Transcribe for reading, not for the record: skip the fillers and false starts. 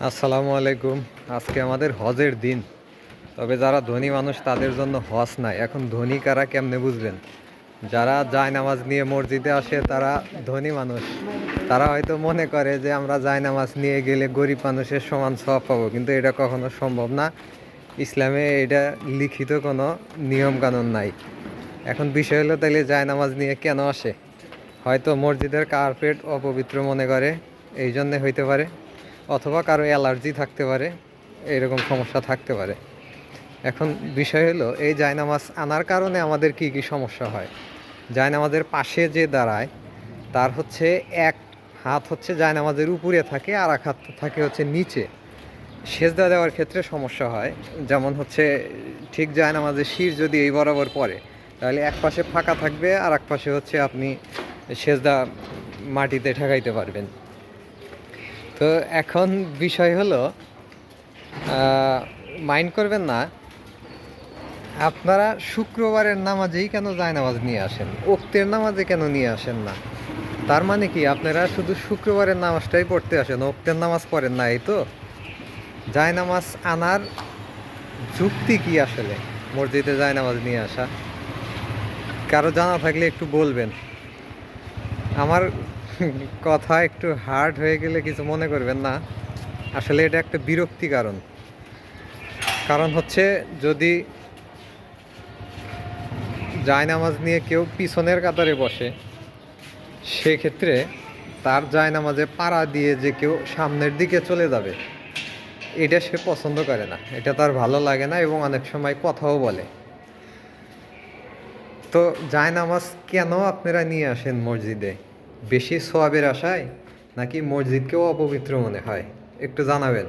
আসসালামু আলাইকুম। আজকে আমাদের হজের দিন। তবে যারা ধনী মানুষ তাদের জন্য হজ নাই। এখন ধনী কারা কেমনে বুঝবেন? যারা জায়নামাজ নিয়ে মসজিদে আসে তারা ধনী মানুষ। তারা হয়তো মনে করে যে আমরা জায়নামাজ নিয়ে গেলে গরিব মানুষের সমান সওয়াব পাবো, কিন্তু এটা কখনো সম্ভব না। ইসলামে এটা লিখিত কোনো নিয়ম কানুন নাই। এখন বিষয় হলো, তাইলে জায়নামাজ নিয়ে কেন আসে? হয়তো মসজিদের কার্পেট অপবিত্র মনে করে, এই জন্যে হইতে পারে। অথবা কারো অ্যালার্জি থাকতে পারে, এরকম সমস্যা থাকতে পারে। এখন বিষয় হলো, এই জায়নামাজ আনার কারণে আমাদের কি কি সমস্যা হয়। জায়নামাজের পাশে যে দাঁড়ায় তার হচ্ছে এক হাত হচ্ছে জায়নামাজের উপরে থাকে, আর এক হাত থাকে হচ্ছে নিচে। সেজদা দেওয়ার ক্ষেত্রে সমস্যা হয়। যেমন হচ্ছে, ঠিক জায়নামাজের শির যদি এই বরাবর পড়ে, তাহলে এক পাশে ফাঁকা থাকবে, আর এক পাশে হচ্ছে আপনি সেজদা মাটিতে ঠেকাইতে পারবেন। তো এখন বিষয় হলো, মাইন্ড করবেন না, আপনারা শুক্রবারের নামাজেই কেন জায়নামাজ নিয়ে আসেন, ওক্তের নামাজে কেন নিয়ে আসেন না? তার মানে কি আপনারা শুধু শুক্রবারের নামাজটাই পড়তে আসেন, ওক্তের নামাজ পড়েন না, এই তো? জায়নামাজ আনার যুক্তি কি আসলে, মসজিদে জায়নামাজ নিয়ে আসা? কারো জানা থাকলে একটু বলবেন। আমার কথা একটু হার্ড হয়ে গেলে কিছু মনে করবেন না। আসলে এটা একটা বিরক্তি কারণ হচ্ছে, যদি জায়নামাজ নিয়ে কেউ পিছনের কাতারে বসে, সেক্ষেত্রে তার জায়নামাজে পাড়া দিয়ে যে কেউ সামনের দিকে চলে যাবে, এটা সে পছন্দ করে না, এটা তার ভালো লাগে না, এবং অনেক সময় কথাও বলে। তো জায়নামাজ কেন আপনারা নিয়ে আসেন মসজিদে? বেশি সওয়াবের আশায়, নাকি মসজিদকেও অপবিত্র মনে হয়? একটু জানাবেন।